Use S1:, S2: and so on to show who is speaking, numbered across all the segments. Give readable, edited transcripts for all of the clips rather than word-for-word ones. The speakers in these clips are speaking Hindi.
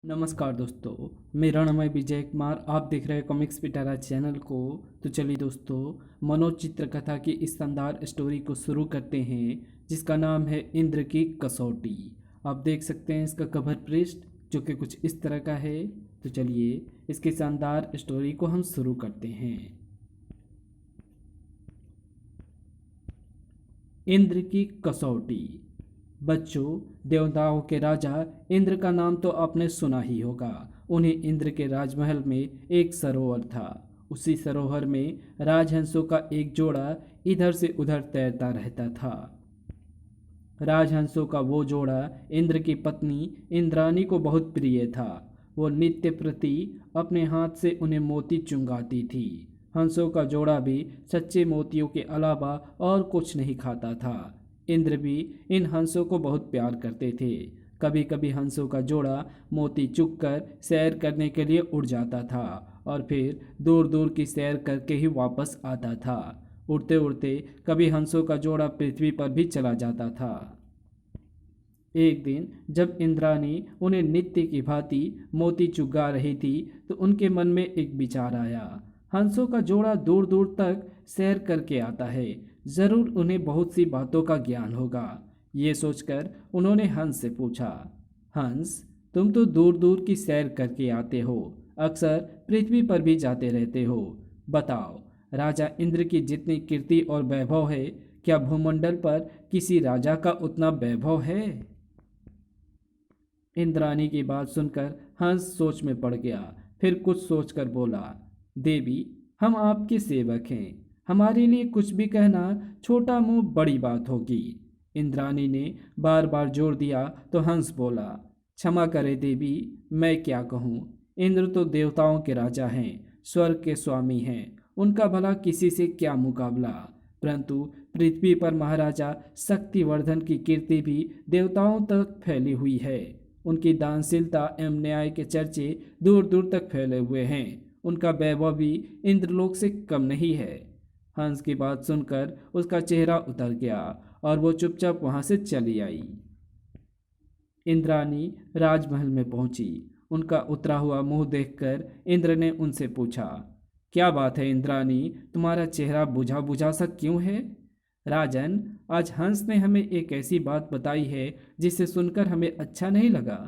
S1: नमस्कार दोस्तों। मेरा नाम है विजय कुमार। आप देख रहे हैं कॉमिक्स पिटारा चैनल को। तो चलिए दोस्तों, मनोचित्र कथा की इस शानदार स्टोरी को शुरू करते हैं, जिसका नाम है इंद्र की कसौटी। आप देख सकते हैं इसका कवर पृष्ठ, जो कि कुछ इस तरह का है। तो चलिए इसकी शानदार स्टोरी को हम शुरू करते हैं। इंद्र की कसौटी। बच्चों, देवताओं के राजा इंद्र का नाम तो आपने सुना ही होगा। उन्हें इंद्र के राजमहल में एक सरोवर था। उसी सरोवर में राजहंसों का एक जोड़ा इधर से उधर तैरता रहता था। राजहंसों का वो जोड़ा इंद्र की पत्नी इंद्राणी को बहुत प्रिय था। वो नित्य प्रति अपने हाथ से उन्हें मोती चुंगाती थी। हंसों का जोड़ा भी सच्चे मोतियों के अलावा और कुछ नहीं खाता था। इंद्र भी इन हंसों को बहुत प्यार करते थे। कभी कभी हंसों का जोड़ा मोती चुगकर सैर करने के लिए उड़ जाता था और फिर दूर दूर की सैर करके ही वापस आता था। उड़ते उड़ते कभी हंसों का जोड़ा पृथ्वी पर भी चला जाता था। एक दिन जब इंद्राणी उन्हें नित्य की भांति मोती चुगा रही थी, तो उनके मन में एक विचार आया। हंसों का जोड़ा दूर दूर तक सैर करके आता है, जरूर उन्हें बहुत सी बातों का ज्ञान होगा। ये सोचकर उन्होंने हंस से पूछा, हंस, तुम तो दूर दूर की सैर करके आते हो, अक्सर पृथ्वी पर भी जाते रहते हो। बताओ, राजा इंद्र की जितनी कीर्ति और वैभव है, क्या भूमंडल पर किसी राजा का उतना वैभव है? इंद्राणी की बात सुनकर हंस सोच में पड़ गया। फिर कुछ सोचकर बोला, देवी, हम आपके सेवक हैं। हमारे लिए कुछ भी कहना छोटा मुंह बड़ी बात होगी। इंद्राणी ने बार बार जोर दिया तो हंस बोला, क्षमा करे देवी, मैं क्या कहूँ। इंद्र तो देवताओं के राजा हैं, स्वर्ग के स्वामी हैं। उनका भला किसी से क्या मुकाबला। परंतु पृथ्वी पर महाराजा शक्तिवर्धन की कीर्ति भी देवताओं तक फैली हुई है। उनकी दानशीलता एवं न्याय के चर्चे दूर दूर तक फैले हुए हैं। उनका वैभव भी इंद्रलोक से कम नहीं है। हंस की बात सुनकर उसका चेहरा उतर गया और वो चुपचाप वहां से चली आई। इंद्राणी राजमहल में पहुंची। उनका उतरा हुआ मुंह देखकर इंद्र ने उनसे पूछा, क्या बात है इंद्राणी, तुम्हारा चेहरा बुझा बुझा सा क्यों है? राजन, आज हंस ने हमें एक ऐसी बात बताई है जिसे सुनकर हमें अच्छा नहीं लगा।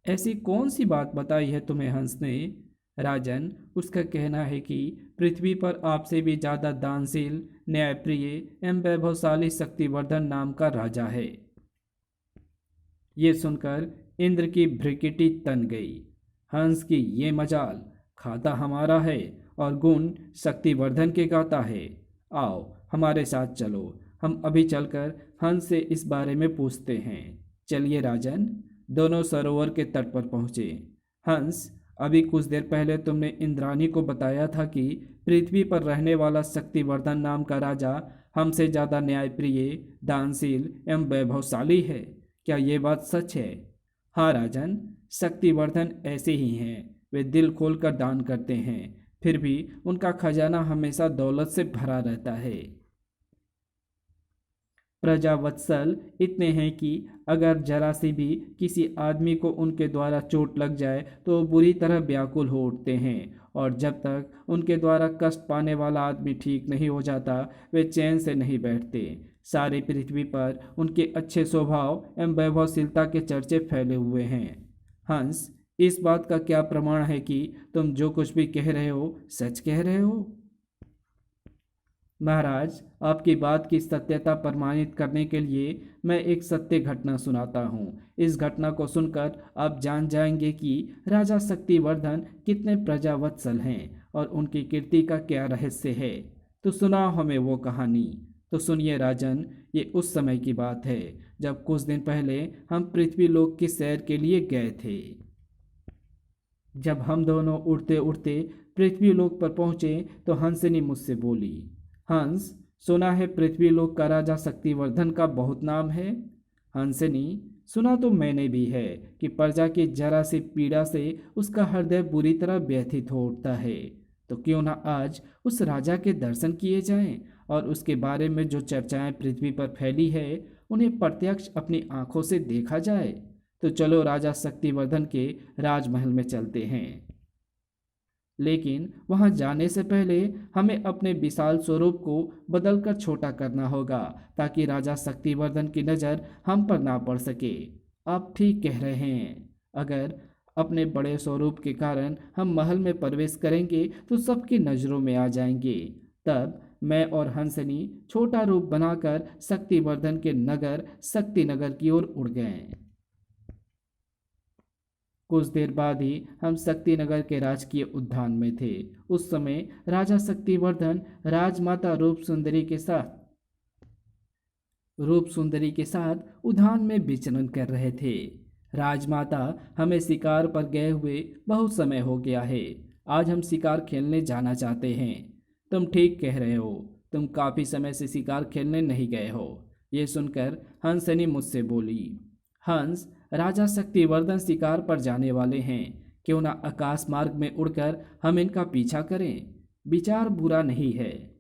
S1: ऐसी कौन सी बात बताई है तुम्हें हंस ने? राजन, उसका कहना है कि पृथ्वी पर आपसे भी ज्यादा दानशील, न्यायप्रिय एवं वैभवशाली शक्तिवर्धन नाम का राजा है। ये सुनकर इंद्र की भ्रिकिटी तन गई। हंस की ये मजाल, खाता हमारा है और गुण शक्तिवर्धन के गाता है। आओ हमारे साथ चलो, हम अभी चलकर हंस से इस बारे में पूछते हैं। चलिए राजन। दोनों सरोवर के तट पर पहुंचे। हंस, अभी कुछ देर पहले तुमने इंद्राणी को बताया था कि पृथ्वी पर रहने वाला शक्तिवर्धन नाम का राजा हमसे ज्यादा न्यायप्रिय, दानशील एवं वैभवशाली है। क्या ये बात सच है? हाँ राजन, शक्तिवर्धन ऐसे ही हैं। वे दिल खोलकर दान करते हैं, फिर भी उनका खजाना हमेशा दौलत से भरा रहता है। प्रजावत्सल इतने हैं कि अगर जरा सी भी किसी आदमी को उनके द्वारा चोट लग जाए तो वो बुरी तरह व्याकुल हो उठते हैं, और जब तक उनके द्वारा कष्ट पाने वाला आदमी ठीक नहीं हो जाता, वे चैन से नहीं बैठते। सारी पृथ्वी पर उनके अच्छे स्वभाव एवं वैभवशीलता के चर्चे फैले हुए हैं। हंस, इस बात का क्या प्रमाण है कि तुम जो कुछ भी कह रहे हो सच कह रहे हो? महाराज, आपकी बात की सत्यता प्रमाणित करने के लिए मैं एक सत्य घटना सुनाता हूँ। इस घटना को सुनकर आप जान जाएंगे कि राजा शक्तिवर्धन कितने प्रजावत्सल हैं और उनकी कीर्ति का क्या रहस्य है। तो सुनाओ हमें वो कहानी। तो सुनिए राजन, ये उस समय की बात है जब कुछ दिन पहले हम पृथ्वी लोक की सैर के लिए गए थे। जब हम दोनों उड़ते उड़ते पृथ्वी लोक पर पहुंचे तो हंसनी मुझसे बोली, हंस, सुना है पृथ्वी लोक का राजा शक्तिवर्धन का बहुत नाम है। हंसनी, सुना तो मैंने भी है कि प्रजा की जरा सी पीड़ा से उसका हृदय बुरी तरह व्यथित हो उठता है। तो क्यों ना आज उस राजा के दर्शन किए जाएं और उसके बारे में जो चर्चाएं पृथ्वी पर फैली है उन्हें प्रत्यक्ष अपनी आंखों से देखा जाए। तो चलो राजा शक्तिवर्धन के राजमहल में चलते हैं। लेकिन वहां जाने से पहले हमें अपने विशाल स्वरूप को बदलकर छोटा करना होगा, ताकि राजा शक्तिवर्धन की नज़र हम पर ना पड़ सके। आप ठीक कह रहे हैं। अगर अपने बड़े स्वरूप के कारण हम महल में प्रवेश करेंगे तो सबकी नज़रों में आ जाएंगे। तब मैं और हंसनी छोटा रूप बनाकर शक्तिवर्धन के नगर शक्तिनगर की ओर उड़ गए। कुछ देर बाद ही हम शक्तिनगर के राजकीय उद्यान में थे। उस समय राजा शक्तिवर्धन राजमाता रूप सुंदरी के साथ उद्यान में विचरण कर रहे थे। राजमाता, हमें शिकार पर गए हुए बहुत समय हो गया है। आज हम शिकार खेलने जाना चाहते हैं। तुम ठीक कह रहे हो, तुम काफी समय से शिकार खेलने नहीं गए हो। ये सुनकर हंसनी मुझसे बोली, हंस, राजा शक्तिवर्धन शिकार पर जाने वाले हैं, क्यों ना आकाश मार्ग में उड़कर हम इनका पीछा करें। विचार बुरा नहीं है।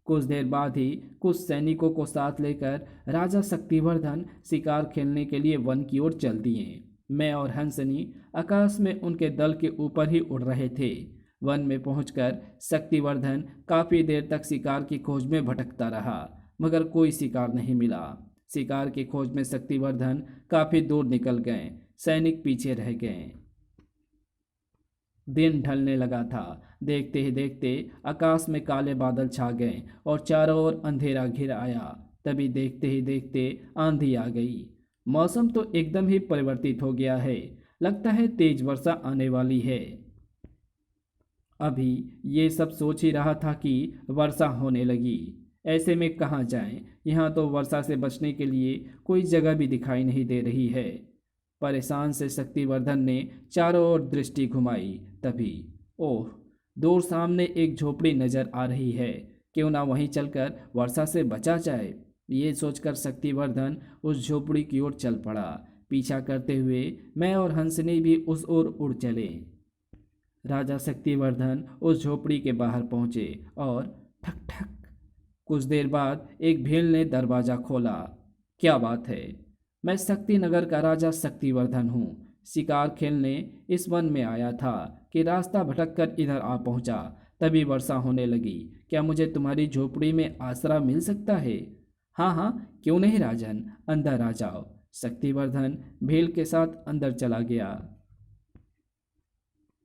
S1: कुछ देर बाद ही कुछ सैनिकों को साथ लेकर राजा शक्तिवर्धन शिकार खेलने के लिए वन की ओर चल दिए। मैं और हंसनी आकाश में उनके दल के ऊपर ही उड़ रहे थे। वन में पहुंचकर शक्तिवर्धन काफी देर तक शिकार की खोज में भटकता रहा, मगर कोई शिकार नहीं मिला। शिकार की खोज में शक्तिवर्धन काफी दूर निकल गए। सैनिक पीछे रह गए। दिन ढलने लगा था। देखते ही देखते आकाश में काले बादल छा गए और चारों ओर अंधेरा घिर आया। तभी देखते ही देखते आंधी आ गई। मौसम तो एकदम ही परिवर्तित हो गया है। लगता है तेज वर्षा आने वाली है। अभी ये सब सोच ही रहा था कि वर्षा होने लगी। ऐसे में कहाँ जाएं? यहाँ तो वर्षा से बचने के लिए कोई जगह भी दिखाई नहीं दे रही है। परेशान से शक्तिवर्धन ने चारों ओर दृष्टि घुमाई। तभी ओह, दूर सामने एक झोपड़ी नजर आ रही है। क्यों ना वहीं चलकर वर्षा से बचा जाए। ये सोचकर शक्तिवर्धन उस झोपड़ी की ओर चल पड़ा। पीछा करते हुए मैं और हंसनी भी उस ओर उड़ चले। राजा शक्तिवर्धन उस झोपड़ी के बाहर पहुंचे और ठक ठक, कुछ देर बाद एक भील ने दरवाजा खोला। क्या बात है? मैं शक्तिनगर का राजा शक्तिवर्धन हूँ। शिकार खेलने इस वन में आया था कि रास्ता भटककर इधर आ पहुँचा। तभी वर्षा होने लगी। क्या मुझे तुम्हारी झोपड़ी में आसरा मिल सकता है? हाँ हाँ, क्यों नहीं राजन, अंदर आ जाओ। शक्तिवर्धन भील के साथ अंदर चला गया।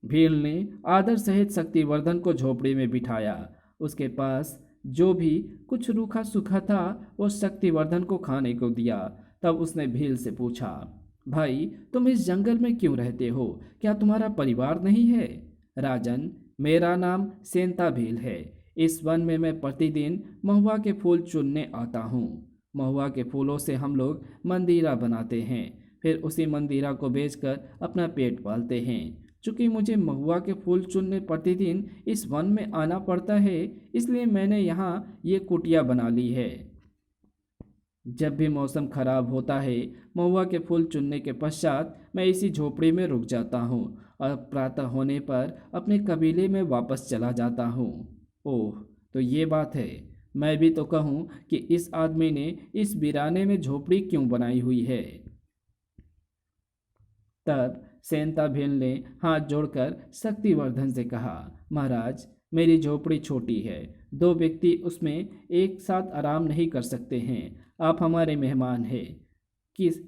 S1: भील ने आदर सहित शक्तिवर्धन को झोपड़ी में बिठाया। उसके पास जो भी कुछ रूखा सूखा था वो शक्तिवर्धन को खाने को दिया। तब उसने भील से पूछा, भाई, तुम इस जंगल में क्यों रहते हो? क्या तुम्हारा परिवार नहीं है? राजन, मेरा नाम सेंता भील है। इस वन में मैं प्रतिदिन महुआ के फूल चुनने आता हूँ। महुआ के फूलों से हम लोग मंदिरा बनाते हैं, फिर उसी मंदिरा को बेचकर अपना पेट पालते हैं। चूंकि मुझे महुआ के फूल चुनने प्रतिदिन इस वन में आना पड़ता है, इसलिए मैंने यहाँ ये कुटिया बना ली है। जब भी मौसम खराब होता है, महुआ के फूल चुनने के पश्चात मैं इसी झोपड़ी में रुक जाता हूँ और प्रातः होने पर अपने कबीले में वापस चला जाता हूँ। ओह, तो ये बात है। मैं भी तो कहूँ कि इस आदमी ने इस वीराने में झोपड़ी क्यों बनाई हुई है। तब सेंता भील ने हाथ जोड़कर शक्तिवर्धन से कहा, महाराज, मेरी झोपड़ी छोटी है। 2 व्यक्ति उसमें एक साथ आराम नहीं कर सकते हैं। आप हमारे मेहमान हैं।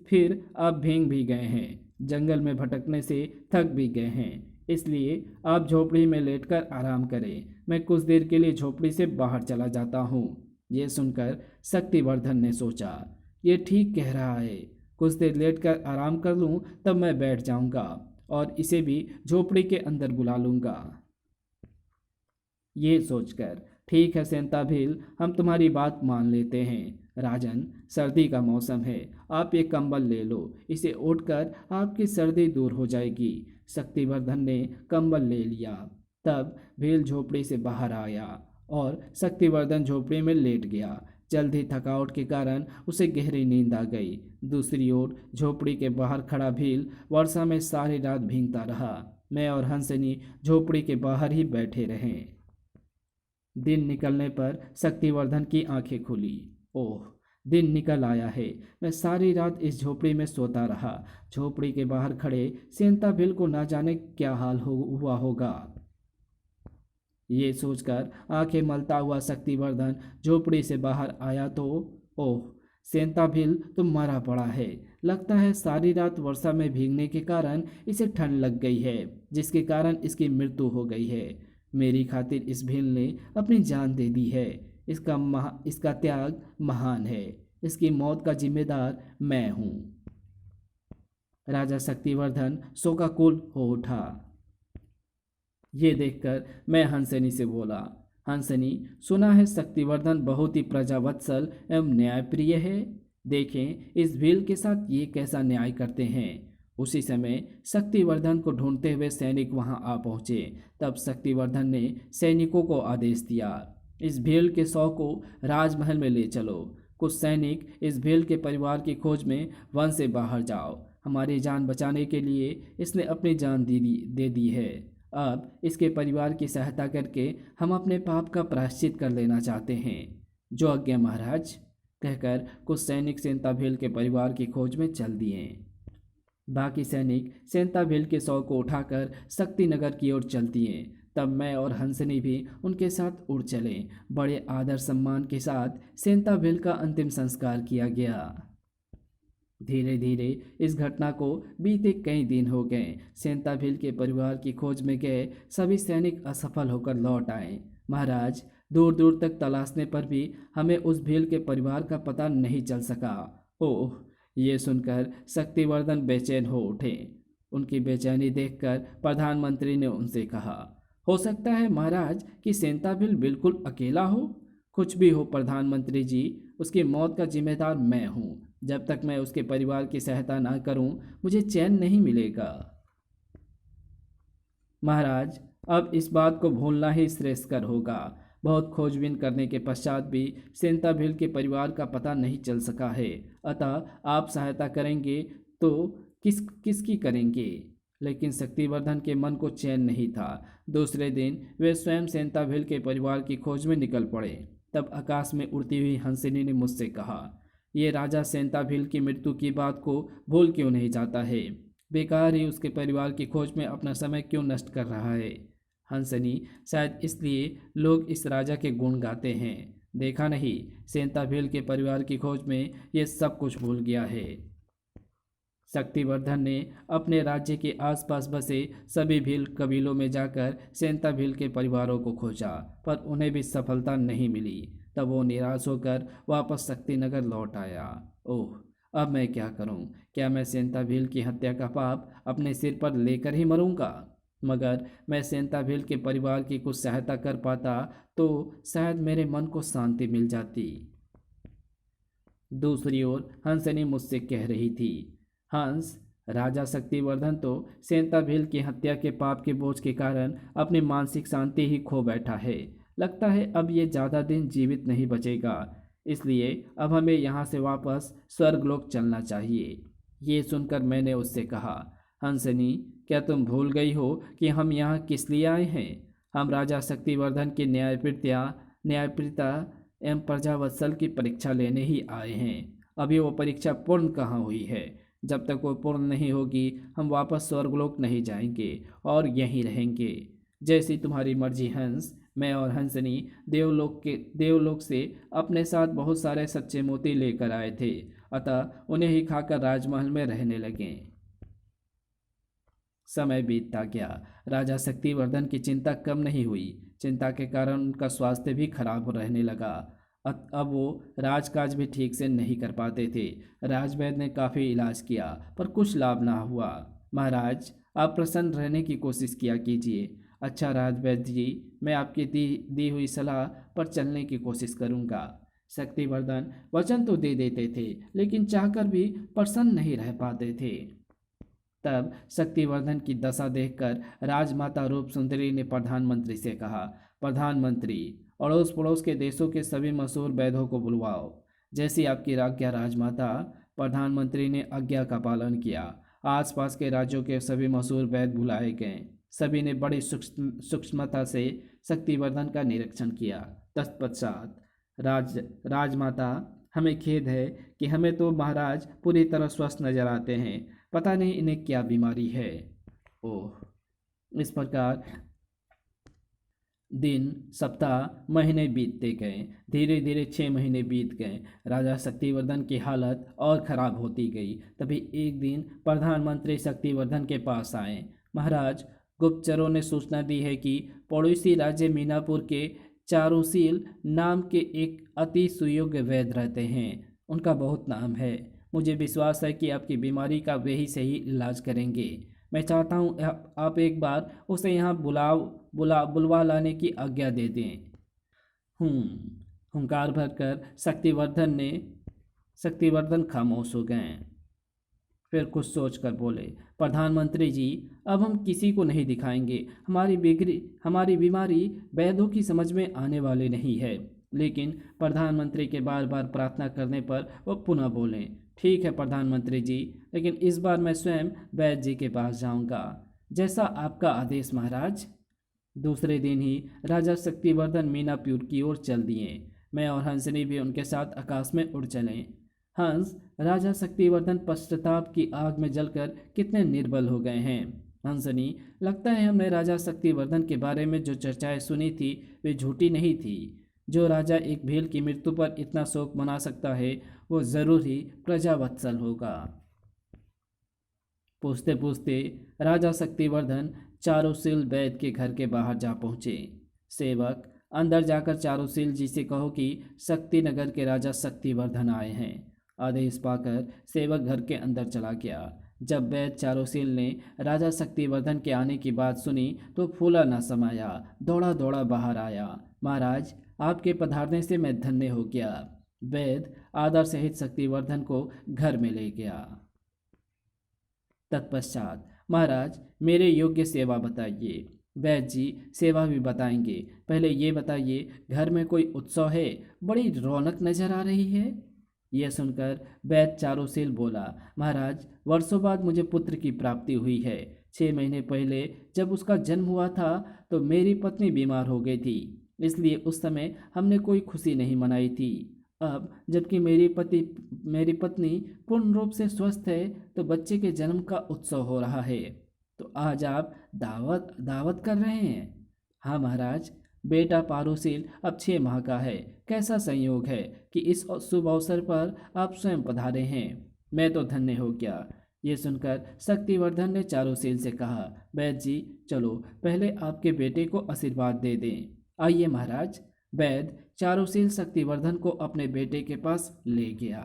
S1: फिर आप भीग भी गए हैं, जंगल में भटकने से थक भी गए हैं, इसलिए आप झोपड़ी में लेटकर आराम करें। मैं कुछ देर के लिए झोपड़ी से बाहर चला जाता हूँ। ये सुनकर शक्तिवर्धन ने सोचा, ये ठीक कह रहा है। कुछ देर लेटकर आराम कर लूँ, तब मैं बैठ जाऊँगा और इसे भी झोपड़ी के अंदर बुला लूँगा। ये सोचकर, ठीक है सेंता भील, हम तुम्हारी बात मान लेते हैं। राजन, सर्दी का मौसम है, आप ये कंबल ले लो। इसे ओढ़कर आपकी सर्दी दूर हो जाएगी। शक्तिवर्धन ने कंबल ले लिया। तब भील झोपड़ी से बाहर आया और शक्तिवर्धन झोपड़ी में लेट गया। जल्द ही थकावट के कारण उसे गहरी नींद आ गई। दूसरी ओर झोपड़ी के बाहर खड़ा भील वर्षा में सारी रात भीगता रहा। मैं और हंसनी झोपड़ी के बाहर ही बैठे रहे। दिन निकलने पर शक्तिवर्धन की आंखें खुली। ओह, दिन निकल आया है। मैं सारी रात इस झोपड़ी में सोता रहा। झोपड़ी के बाहर खड़े सेंता भील को ना जाने क्या हाल हुआ होगा। ये सोचकर आंखें मलता हुआ शक्तिवर्धन झोपड़ी से बाहर आया तो ओह, सेंता भील तो मरा पड़ा है। लगता है सारी रात वर्षा में भीगने के कारण इसे ठंड लग गई है, जिसके कारण इसकी मृत्यु हो गई है। मेरी खातिर इस भील ने अपनी जान दे दी है। इसका त्याग महान है। इसकी मौत का जिम्मेदार मैं हूँ। राजा शक्तिवर्धन शोकाकुल हो उठा। ये देखकर मैं हंसनी से बोला, हंसनी, सुना है शक्तिवर्धन बहुत ही प्रजावत्सल एवं न्यायप्रिय है। देखें इस भील के साथ ये कैसा न्याय करते हैं। उसी समय शक्तिवर्धन को ढूंढते हुए सैनिक वहां आ पहुंचे। तब शक्तिवर्धन ने सैनिकों को आदेश दिया, इस भील के 100 को राजमहल में ले चलो। कुछ सैनिक इस भील के परिवार की खोज में वन से बाहर जाओ। हमारी जान बचाने के लिए इसने अपनी जान दे दी है। अब इसके परिवार की सहायता करके हम अपने पाप का प्रायश्चित कर लेना चाहते हैं। जो आज्ञा महाराज, कहकर कुछ सैनिक सेंताभील के परिवार की खोज में चल दिए। बाकी सैनिक सेंताभील के 100 को उठाकर शक्तिनगर की ओर चल दिए। तब मैं और हंसनी भी उनके साथ उड़ चले। बड़े आदर सम्मान के साथ सेंताभील का अंतिम संस्कार किया गया। धीरे धीरे इस घटना को बीते कई दिन हो गए। सेंताभील के परिवार की खोज में गए सभी सैनिक असफल होकर लौट आए। महाराज, दूर दूर तक तलाशने पर भी हमें उस भील के परिवार का पता नहीं चल सका। ओह, ये सुनकर शक्तिवर्धन बेचैन हो उठे। उनकी बेचैनी देखकर प्रधानमंत्री ने उनसे कहा, हो सकता है महाराज कि सेंताभील बिल्कुल अकेला हो। कुछ भी हो प्रधानमंत्री जी, उसकी मौत का जिम्मेदार मैं हूँ। जब तक मैं उसके परिवार की सहायता ना करूं, मुझे चैन नहीं मिलेगा। महाराज, अब इस बात को भूलना ही श्रेयस्कर होगा। बहुत खोजबीन करने के पश्चात भी सेंताभील के परिवार का पता नहीं चल सका है। अतः आप सहायता करेंगे तो किसकी करेंगे। लेकिन शक्तिवर्धन के मन को चैन नहीं था। दूसरे दिन वे स्वयं सेंताभील के परिवार की खोज में निकल पड़े। तब आकाश में उड़ती हुई हंसिनी ने मुझसे कहा, ये राजा सेंताभील की मृत्यु की बात को भूल क्यों नहीं जाता है। बेकार ही उसके परिवार की खोज में अपना समय क्यों नष्ट कर रहा है। हंसनी, शायद इसलिए लोग इस राजा के गुण गाते हैं। देखा नहीं, सेंताभील के परिवार की खोज में ये सब कुछ भूल गया है। शक्तिवर्धन ने अपने राज्य के आसपास बसे सभी भील कबीलों में जाकर सेंताभील के परिवारों को खोजा, पर उन्हें भी सफलता नहीं मिली। तब वो निराश होकर वापस शक्तिनगर लौट आया। ओह, अब मैं क्या करूं? क्या मैं सेंताभील की हत्या का पाप अपने सिर पर लेकर ही मरूंगा? मगर मैं सेंताभील के परिवार की कुछ सहायता कर पाता तो शायद मेरे मन को शांति मिल जाती। दूसरी ओर हंसनी मुझसे कह रही थी, हंस, राजा शक्तिवर्धन तो सेंताभील की हत्या के पाप के बोझ के कारण अपनी मानसिक शांति ही खो बैठा है। लगता है अब ये ज़्यादा दिन जीवित नहीं बचेगा। इसलिए अब हमें यहाँ से वापस स्वर्गलोक चलना चाहिए। ये सुनकर मैंने उससे कहा, हंसनी, क्या तुम भूल गई हो कि हम यहाँ किस लिए आए हैं? हम राजा शक्तिवर्धन की न्यायप्रियता एवं प्रजावत्सल की परीक्षा लेने ही आए हैं। अभी वो परीक्षा पूर्ण कहाँ हुई है। जब तक वो पूर्ण नहीं होगी हम वापस स्वर्गलोक नहीं जाएंगे और यहीं रहेंगे। जैसी तुम्हारी मर्जी हंस। मैं और हंसनी देवलोक से अपने साथ बहुत सारे सच्चे मोती लेकर आए थे, अतः उन्हें ही खाकर राजमहल में रहने लगे। समय बीतता गया। राजा शक्तिवर्धन की चिंता कम नहीं हुई। चिंता के कारण उनका स्वास्थ्य भी खराब रहने लगा। अब वो राजकाज भी ठीक से नहीं कर पाते थे। राजवैद्य ने काफ़ी इलाज किया पर कुछ लाभ ना हुआ। महाराज, आप प्रसन्न रहने की कोशिश किया कीजिए। अच्छा राजवैद्य जी, मैं आपकी दी हुई सलाह पर चलने की कोशिश करूंगा। शक्तिवर्धन वचन तो दे देते थे, लेकिन चाहकर भी प्रसन्न नहीं रह पाते थे। तब शक्तिवर्धन की दशा देखकर राजमाता रूप सुंदरी ने प्रधानमंत्री से कहा, प्रधानमंत्री, अड़ोस पड़ोस के देशों के सभी मशहूर वैद्यों को बुलवाओ। जैसी आपकी आज्ञा राजमाता। प्रधानमंत्री ने आज्ञा का पालन किया। आसपास के राज्यों के सभी मशहूर वैद्य बुलाए गए। सभी ने बड़ी सूक्ष्मता से शक्तिवर्धन का निरीक्षण किया। तत्पश्चात राजमाता हमें खेद है कि हमें तो महाराज पूरी तरह स्वस्थ नजर आते हैं। पता नहीं इन्हें क्या बीमारी है। ओह। इस प्रकार दिन, सप्ताह, महीने बीतते गए। धीरे धीरे 6 महीने बीत गए। राजा शक्तिवर्धन की हालत और खराब होती गई। तभी एक दिन प्रधानमंत्री शक्तिवर्धन के पास आए। महाराज, गुप्तचरों ने सूचना दी है कि पड़ोसी राज्य मीनापुर के चारुशील नाम के एक अति सुयोग्य वैद्य रहते हैं। उनका बहुत नाम है। मुझे विश्वास है कि आपकी बीमारी का वे ही सही इलाज करेंगे। मैं चाहता हूँ आप एक बार उसे यहाँ बुलवा लाने की आज्ञा दे दें। हुंकार भरकर शक्तिवर्धन खामोश हो गए। फिर कुछ सोचकर बोले, प्रधानमंत्री जी, अब हम किसी को नहीं दिखाएंगे। हमारी बीमारी वैद्यों की समझ में आने वाली नहीं है। लेकिन प्रधानमंत्री के बार बार प्रार्थना करने पर वो पुनः बोले, ठीक है प्रधानमंत्री जी, लेकिन इस बार मैं स्वयं वैद्य जी के पास जाऊंगा। जैसा आपका आदेश महाराज। दूसरे दिन ही राजा शक्तिवर्धन मीनापुर की ओर चल दिए। मैं और हंसनी भी उनके साथ आकाश में उड़ चले। हंस, राजा शक्तिवर्धन पश्चाताप की आग में जलकर कितने निर्बल हो गए हैं। हंसनी, लगता है हमने राजा शक्तिवर्धन के बारे में जो चर्चाएं सुनी थी वे झूठी नहीं थी। जो राजा एक भील की मृत्यु पर इतना शोक मना सकता है वो जरूर ही प्रजावत्सल होगा। पूछते पूछते राजा शक्तिवर्धन चारुशील वैद्य के घर के बाहर जा पहुँचे। सेवक, अंदर जाकर चारुशील जी से कहो कि शक्तिनगर के राजा शक्तिवर्धन आए हैं। आदेश पाकर सेवक घर के अंदर चला गया। जब वैद्य चारुशील ने राजा शक्तिवर्धन के आने की बात सुनी तो फूला न समाया, दौड़ा दौड़ा बाहर आया। महाराज, आपके पधारने से मैं धन्य हो गया। वैद्य आदर सहित शक्तिवर्धन को घर में ले गया। तत्पश्चात, महाराज, मेरे योग्य सेवा बताइए। वैद्य जी सेवा भी बताएंगे। पहले ये बताइए, घर में कोई उत्सव है? बड़ी रौनक नजर आ रही है। यह सुनकर वैद्य चारुशील बोला, महाराज, वर्षों बाद मुझे पुत्र की प्राप्ति हुई है। 6 महीने पहले जब उसका जन्म हुआ था तो मेरी पत्नी बीमार हो गई थी, इसलिए उस समय हमने कोई खुशी नहीं मनाई थी। अब जबकि मेरी पत्नी पूर्ण रूप से स्वस्थ है तो बच्चे के जन्म का उत्सव हो रहा है। तो आज आप दावत कर रहे हैं? हाँ महाराज, बेटा पारुशील अब 6 माह का है। कैसा संयोग है कि इस शुभ अवसर पर आप स्वयं पधारे हैं। मैं तो धन्य हो गया। ये सुनकर शक्तिवर्धन ने चारुशील से कहा, वैद्य जी, चलो पहले आपके बेटे को आशीर्वाद दे दें। आइए महाराज। वैद्य चारुशील शक्तिवर्धन को अपने बेटे के पास ले गया।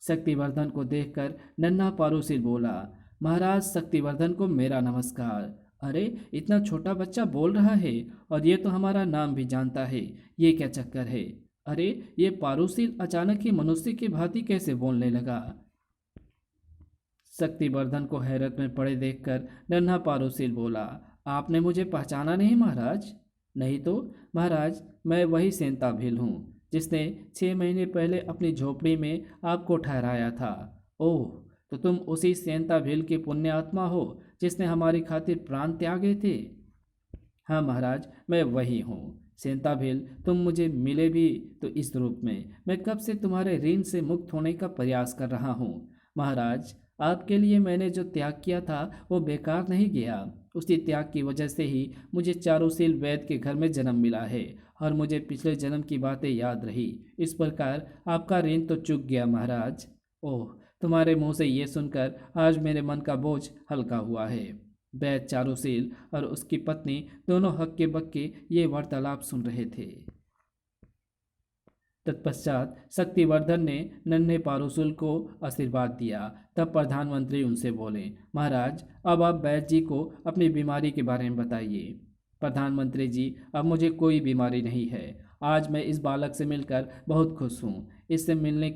S1: शक्तिवर्धन को देखकर नन्हा पारुशील बोला, महाराज शक्तिवर्धन को मेरा नमस्कार। अरे, इतना छोटा बच्चा बोल रहा है और ये तो हमारा नाम भी जानता है। ये क्या चक्कर है? अरे, ये पारुशील अचानक ही मनुष्य की भांति कैसे बोलने लगा? शक्तिवर्धन को हैरत में पड़े देखकर नन्हा पारुशील बोला, आपने मुझे पहचाना नहीं महाराज? नहीं तो महाराज, मैं वही सेंता भील हूँ जिसने 6 महीने पहले अपनी झोपड़ी में आपको ठहराया था। ओह, तो तुम उसी सेंता भील के पुण्य आत्मा हो जिसने हमारी खातिर प्राण त्यागे थे। हाँ महाराज, मैं वही हूँ। सेंता भील, तुम मुझे मिले भी तो इस रूप में। मैं कब से तुम्हारे ऋण से मुक्त होने का प्रयास कर रहा हूँ। महाराज, आपके लिए मैंने जो त्याग किया था वो बेकार नहीं गया। उसी त्याग की वजह से ही मुझे चारुशील वैद्य के घर में जन्म मिला है और मुझे पिछले जन्म की बातें याद रही। इस प्रकार आपका ऋण तो चूक गया महाराज। ओह, तुम्हारे मुंह से ये सुनकर आज मेरे मन का बोझ हल्का हुआ है। वैद्य चारुशील और उसकी पत्नी दोनों हक्के बक्के ये वार्तालाप सुन रहे थे। तत्पश्चात शक्तिवर्धन ने नन्हे पारुशील को आशीर्वाद दिया। तब प्रधानमंत्री उनसे बोले, महाराज, अब आप वैद्य जी को अपनी बीमारी के बारे में बताइए। प्रधानमंत्री जी, अब मुझे कोई बीमारी नहीं है। आज मैं इस बालक से मिलकर बहुत खुश हूँ। इससे मिलने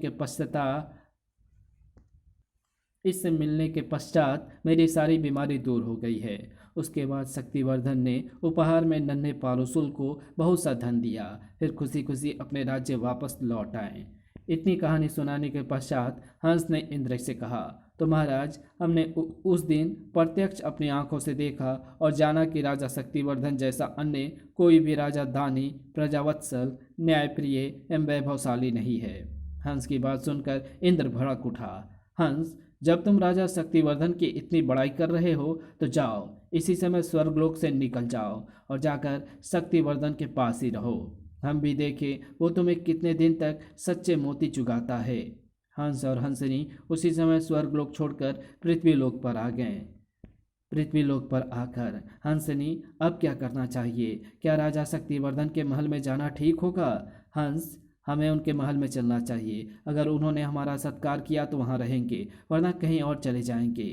S1: के पश्चात मेरी सारी बीमारी दूर हो गई है। उसके बाद शक्तिवर्धन ने उपहार में नन्हे पारुशील को बहुत सा धन दिया। फिर खुशी खुशी अपने राज्य वापस लौट आए। इतनी कहानी सुनाने के पश्चात हंस ने इंद्र से कहा, तो महाराज, हमने उस दिन प्रत्यक्ष अपनी आंखों से देखा और जाना कि राजा शक्तिवर्धन जैसा अन्य कोई भी राजा दानी, प्रजावत्सल, न्यायप्रिय एवं वैभवशाली नहीं है। हंस की बात सुनकर इंद्र भड़क उठा। हंस, जब तुम राजा शक्तिवर्धन की इतनी बड़ाई कर रहे हो तो जाओ, इसी समय स्वर्गलोक से निकल जाओ और जाकर शक्तिवर्धन के पास ही रहो। हम भी देखें वो तुम्हें कितने दिन तक सच्चे मोती चुगाता है। हंस और हंसनी उसी समय स्वर्गलोक छोड़कर पृथ्वीलोक पर आ गए। पृथ्वीलोक पर आकर हंसनी अब क्या करना चाहिए? क्या राजा शक्तिवर्धन के महल में जाना ठीक होगा? हंस, हमें उनके महल में चलना चाहिए। अगर उन्होंने हमारा सत्कार किया तो वहाँ रहेंगे, वरना कहीं और चले जाएंगे।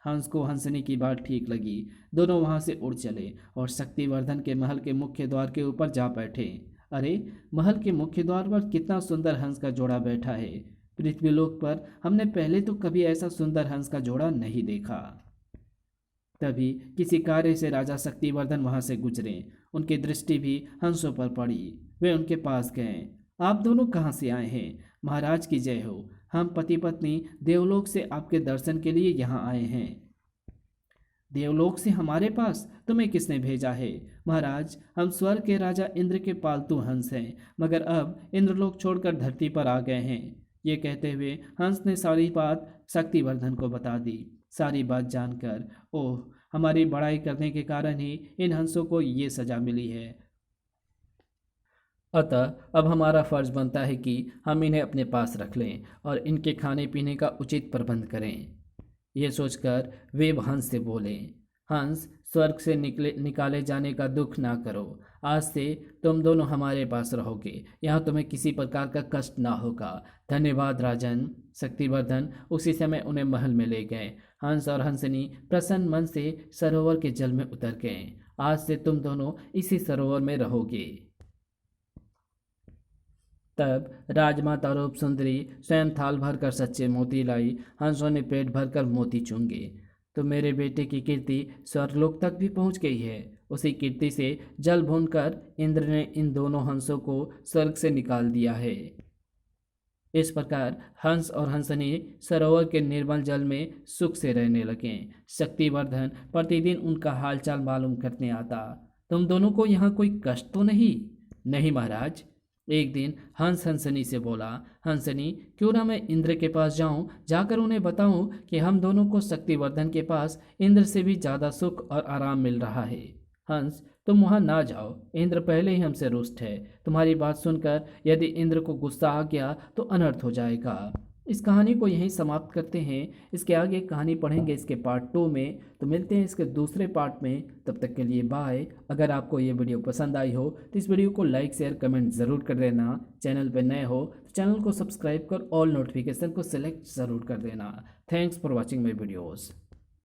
S1: हंस को हंसनी की बात ठीक लगी। दोनों वहाँ से उड़ चले और शक्तिवर्धन के महल के मुख्य द्वार के ऊपर जा बैठे। अरे, महल के मुख्य द्वार पर कितना सुंदर हंस का जोड़ा बैठा है। पृथ्वीलोक पर हमने पहले तो कभी ऐसा सुंदर हंस का जोड़ा नहीं देखा। तभी किसी कार्य से राजा शक्तिवर्धन वहां से गुजरे। उनकी दृष्टि भी हंसों पर पड़ी। वे उनके पास गए। आप दोनों कहाँ से आए हैं? महाराज की जय हो। हम पति पत्नी देवलोक से आपके दर्शन के लिए यहाँ आए हैं। देवलोक से हमारे पास? तुम्हें किसने भेजा है? महाराज, हम स्वर्ग के राजा इंद्र के पालतू हंस हैं, मगर अब इंद्रलोक छोड़कर धरती पर आ गए हैं। ये कहते हुए हंस ने सारी बात शक्तिवर्धन को बता दी। सारी बात जानकर, ओह, हमारी बड़ाई करने के कारण ही इन हंसों को ये सजा मिली है। अतः अब हमारा फर्ज बनता है कि हम इन्हें अपने पास रख लें और इनके खाने पीने का उचित प्रबंध करें। ये सोचकर वे हंस से बोले, हंस, स्वर्ग से निकाले जाने का दुख ना करो। आज से तुम दोनों हमारे पास रहोगे। यहाँ तुम्हें किसी प्रकार का कष्ट ना होगा। धन्यवाद राजन। शक्तिवर्धन उसी समय उन्हें महल में ले गए। हंस और हंसनी प्रसन्न मन से सरोवर के जल में उतर गए। आज से तुम दोनों इसी सरोवर में रहोगे। तब राजमाता रूप सुंदरी स्वयं थाल भरकर सच्चे मोती लाई। हंसों ने पेट भरकर मोती चूंगे तो मेरे बेटे की कीर्ति स्वर्गलोक तक भी पहुंच गई है। उसी कीर्ति से जल भूनकर इंद्र ने इन दोनों हंसों को स्वर्ग से निकाल दिया है। इस प्रकार हंस और हंसनी सरोवर के निर्मल जल में सुख से रहने लगे। शक्तिवर्धन प्रतिदिन उनका हालचाल मालूम करने आता। तुम दोनों को यहाँ कोई कष्ट तो नहीं? नहीं महाराज। एक दिन हंस हंसनी से बोला, हंसनी, क्यों ना मैं इंद्र के पास जाऊं, जाकर उन्हें बताऊं कि हम दोनों को शक्तिवर्धन के पास इंद्र से भी ज़्यादा सुख और आराम मिल रहा है। हंस, तुम वहां ना जाओ। इंद्र पहले ही हमसे रुष्ट है। तुम्हारी बात सुनकर यदि इंद्र को गुस्सा आ गया तो अनर्थ हो जाएगा। इस कहानी को यहीं समाप्त करते हैं। इसके आगे कहानी पढ़ेंगे इसके पार्ट 2 में। तो मिलते हैं इसके दूसरे पार्ट में। तब तक के लिए बाय। अगर आपको ये वीडियो पसंद आई हो तो इस वीडियो को लाइक शेयर कमेंट ज़रूर कर देना। चैनल पर नए हो तो चैनल को सब्सक्राइब कर ऑल नोटिफिकेशन को सिलेक्ट ज़रूर कर देना। Thanks for watching my videos.